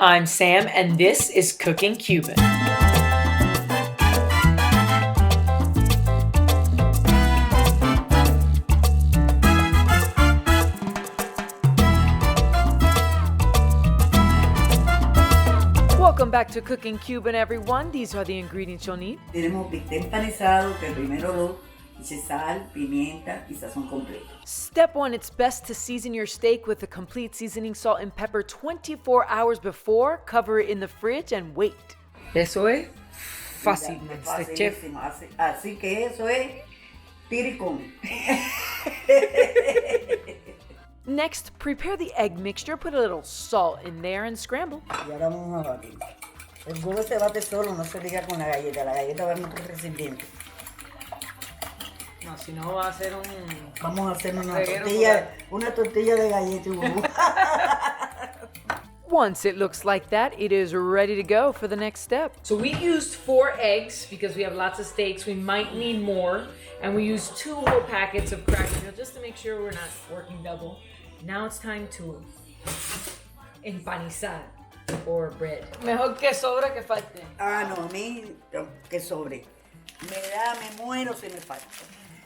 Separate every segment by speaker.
Speaker 1: I'm Sam, and this is Cooking Cuban. Welcome back to Cooking Cuban, everyone. These are the ingredients you'll need.
Speaker 2: Tenemos bistec empanizado, que primero lo eche sal, pimienta y sazón completo.
Speaker 1: Step 1, it's best to season your steak with a complete seasoning, salt, and pepper 24 hours before. Cover it in the fridge and wait. Eso es fácil, Mr. Chef.
Speaker 2: Así que eso es tiricón.
Speaker 1: Next, prepare the egg mixture. Put a little salt in there and scramble.
Speaker 2: Y ahora vamos a batir. El huevo se bate solo, no se liga con la galleta. La galleta va en otro recipiente.
Speaker 1: No, si no va a ser un...
Speaker 2: Vamos a hacer una tortilla de galleta y huevo.
Speaker 1: Once it looks like that, it is ready to go for the next step. So we used 4 eggs because we have lots of steaks. We might need more. And we used 2 whole packets of cracker meal just to make sure we're not working double. Now it's time to empanizar or bread. Mejor que sobre que falte.
Speaker 2: Ah, no, a mí que sobre. Me muero si me falta.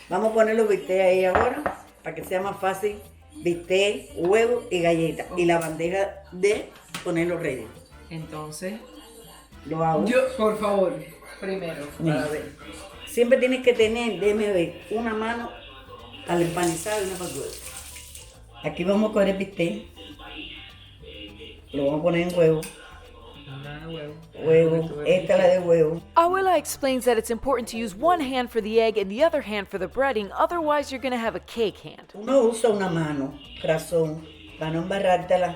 Speaker 2: Vamos a poner los bistecs ahí ahora para que sea más fácil. Bistec, huevo y galleta. Y la bandeja de poner los reyes.
Speaker 1: Entonces,
Speaker 2: lo hago.
Speaker 1: yo, por favor, primero, para ver.
Speaker 2: Siempre tienes que tener, déjame ver, una mano al empanizado y una para el huevo. Aquí vamos a coger el bistec. Lo vamos a poner en huevo. Huevo. Esta es la de huevo.
Speaker 1: Abuela explains that it's important to use one hand for the egg and the other hand for the breading, otherwise you're going to have a cake hand.
Speaker 2: Uno usa una mano, razón, para no embarrártela,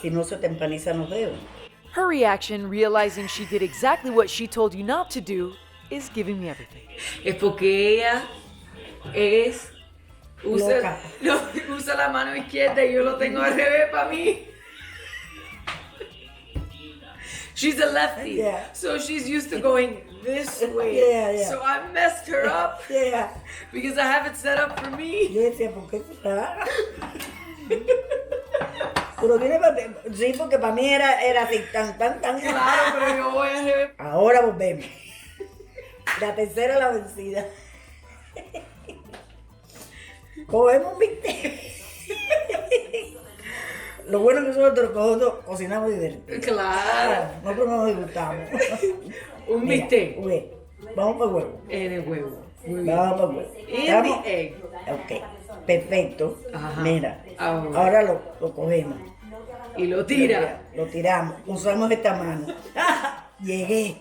Speaker 2: si no se te empanizan los dedos.
Speaker 1: Her reaction, realizing she did exactly what she told you not to do, is giving me everything. Es porque ella es...
Speaker 2: Loca.
Speaker 1: Usa la mano izquierda y yo lo tengo al revés para mí. She's a lefty,
Speaker 2: Yeah.
Speaker 1: so she's used to going this way.
Speaker 2: Yeah.
Speaker 1: So I messed her up
Speaker 2: Yeah.
Speaker 1: because I have it set up for me.
Speaker 2: Yo decía, ¿por qué será? Pero viene sí, porque para mí era así, tan.
Speaker 1: Claro, pero yo voy al revés.
Speaker 2: Ahora volvemos. La tercera la vencida. Cogemos un bistec. Lo bueno que nosotros cocinamos divertido.
Speaker 1: Claro.
Speaker 2: Nosotros nos disgustamos.
Speaker 1: Un bistec.
Speaker 2: Vamos para el huevo.
Speaker 1: En el huevo.
Speaker 2: Vamos para el huevo.
Speaker 1: In the egg.
Speaker 2: Ok, perfecto.
Speaker 1: Ajá.
Speaker 2: Mira,
Speaker 1: Ahora.
Speaker 2: ahora lo cogemos.
Speaker 1: Y lo tira.
Speaker 2: Lo tiramos. Usamos esta mano. Llegué.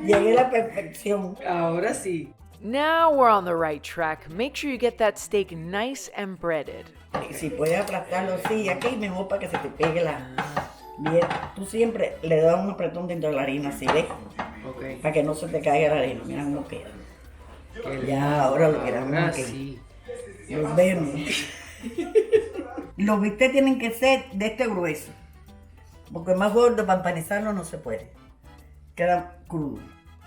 Speaker 2: Llegué a la perfección.
Speaker 1: Ahora sí. Now we're on the right track. Make sure you get that steak nice and breaded.
Speaker 2: Si puedes aplastarlo así, aquí mejor para que se te pegue la... Bien, tú siempre le das un apretón dentro de la harina, así, ¿ves?
Speaker 1: Okay.
Speaker 2: Para que no se te caiga la harina. Mira cómo queda. Ya, ahora lo quedamos aquí.
Speaker 1: Sí.
Speaker 2: Los vemos. Los bistecs tienen que ser de este grueso. Porque más gordo para empanizarlo no se puede. Queda crudo.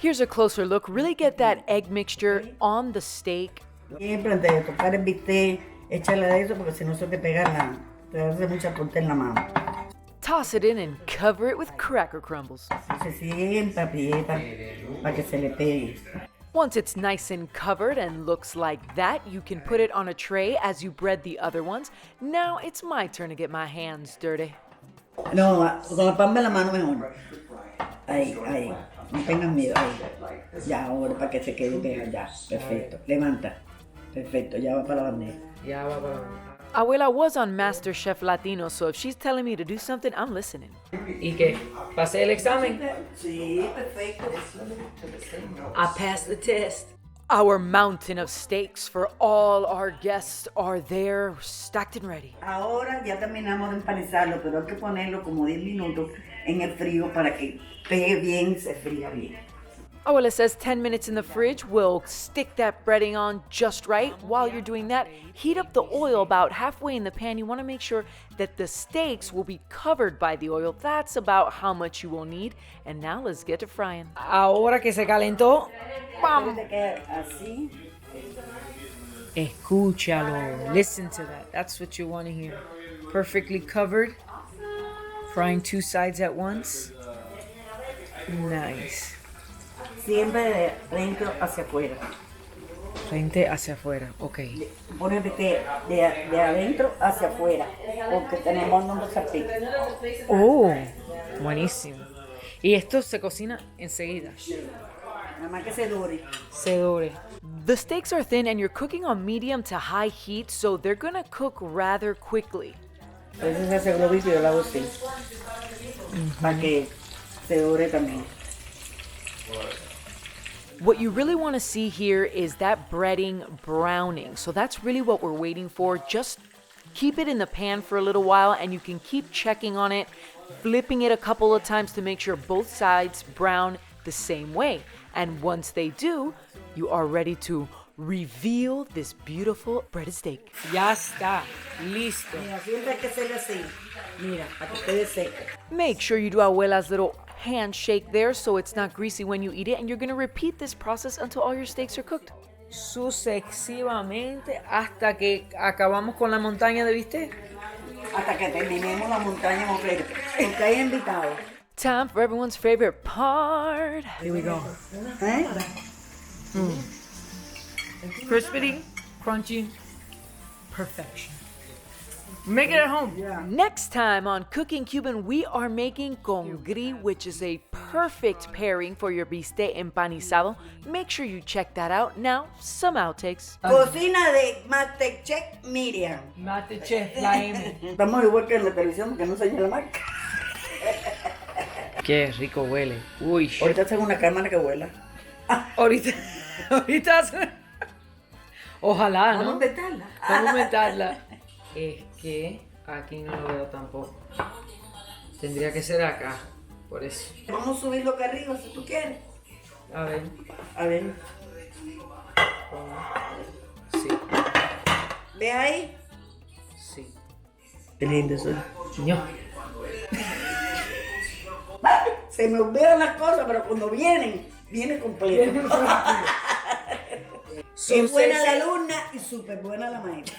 Speaker 1: Here's a closer look. Really get that egg mixture on the steak.
Speaker 2: Siempre antes de tocar el bistec, échale de eso porque si no se te pega te hace mucha corte en la mano.
Speaker 1: Toss it in and cover it with cracker crumbles.
Speaker 2: Se sienta aprieta para que se le pegue.
Speaker 1: Once it's nice and covered and looks like that, you can put it on a tray as you bread the other ones. Now it's my turn to get my hands dirty.
Speaker 2: No, con la palma de la mano mejor. Ahí. No tengas miedo, ahí. Ya, ahora para que se quede pegado, ya. Perfecto. Levanta. Perfecto, ya va para la bandeja.
Speaker 1: Abuela was on Master Chef Latino, so if she's telling me to do something, I'm listening. ¿Y qué? ¿Pasé el examen?
Speaker 2: Sí, perfecto.
Speaker 1: I passed the test. Our mountain of steaks for all our guests are there, stacked and ready.
Speaker 2: Ahora ya terminamos de empanizarlo, pero hay que ponerlo como 10 minutos en el frío para que pegue bien, se fría bien.
Speaker 1: Abuela says 10 minutes in the fridge will stick that breading on just right. While you're doing that, heat up the oil about halfway in the pan. You want to make sure that the steaks will be covered by the oil. That's about how much you will need. And now let's get to frying. Ahora que se calentó, ¡bam!
Speaker 2: Así.
Speaker 1: Escúchalo. Listen to that. That's what you want to hear. Perfectly covered. Frying 2 sides at once. Nice.
Speaker 2: Siempre de dentro hacia afuera.
Speaker 1: Frente hacia afuera. Ok.
Speaker 2: Pones de adentro hacia afuera, porque tenemos unos sartenes.
Speaker 1: Oh, buenísimo. Y esto se cocina enseguida.
Speaker 2: Nada más que se dure.
Speaker 1: Se dore. The steaks are thin and you're cooking on medium to high heat, so they're gonna cook rather quickly.
Speaker 2: Entonces se hace globito y yo lo hago así. Para que se dure también.
Speaker 1: What you really want to see here is that breading browning. So that's really what we're waiting for. Just keep it in the pan for a little while and you can keep checking on it, flipping it a couple of times to make sure both sides brown the same way. And once they do, you are ready to reveal this beautiful breaded steak. Ya está, listo.
Speaker 2: Mira, siempre hay que hacerlo así. Mira, para que quede seco.
Speaker 1: Make sure you do Abuela's little handshake there so it's not greasy when you eat it, and you're going to repeat this process until all your steaks are cooked. Sucesivamente hasta que acabamos con la montaña de bistec.
Speaker 2: Hasta que terminemos la montaña completa. Porque hay invitados.
Speaker 1: Time for everyone's favorite part. Here we go.
Speaker 2: ¿Eh?
Speaker 1: Crispy, crunchy, perfection. Make it at home.
Speaker 2: Yeah.
Speaker 1: Next time on Cooking Cuban, we are making congri, which is a perfect pairing for your bistec empanizado. Make sure you check that out. Now, some outtakes.
Speaker 2: Cocina de Chef Miriam.
Speaker 1: Mate chef, la M.
Speaker 2: Estamos igual que en la televisión porque no enseña la marca.
Speaker 1: Qué rico huele. Uy.
Speaker 2: Ahorita tengo una cámara que vuela.
Speaker 1: Ahorita. Ojalá, ¿no?
Speaker 2: Vamos a inventarla.
Speaker 1: Vamos a inventarla. Es que aquí no lo veo tampoco. Tendría que ser acá, por eso.
Speaker 2: Vamos a subirlo acá arriba si tú quieres.
Speaker 1: A ver.
Speaker 2: A ver.
Speaker 1: Sí,
Speaker 2: ¿Ves ahí?
Speaker 1: sí.
Speaker 2: Qué lindo eso.
Speaker 1: No.
Speaker 2: Se me olvidan las cosas, pero cuando vienen completo. Es buena la alumna y súper buena la maestra.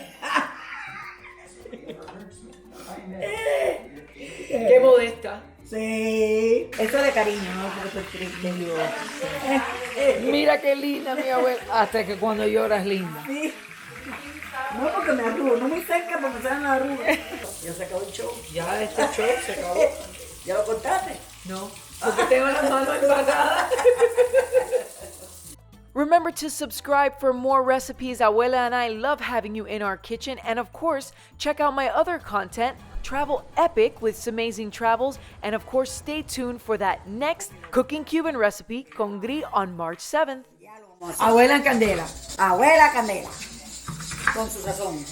Speaker 1: Qué modesta.
Speaker 2: Sí, eso es de cariño, ¿no? Porque estoy triste.
Speaker 1: Mira qué linda mi abuela. Hasta que cuando lloras linda.
Speaker 2: Sí. No porque me arrugo, no muy cerca porque se dan las arrugas. Ya se acabó el show.
Speaker 1: Ya este show se acabó.
Speaker 2: ¿Ya lo contaste?
Speaker 1: No, porque tengo las manos empatadas. Remember to subscribe for more recipes. Abuela and I love having you in our kitchen. And of course, check out my other content, Travel Epic with some amazing travels. And of course, stay tuned for that next Cooking Cuban recipe, congri, on March 7th.
Speaker 2: Abuela Candela. Abuela Candela. Con su sazón.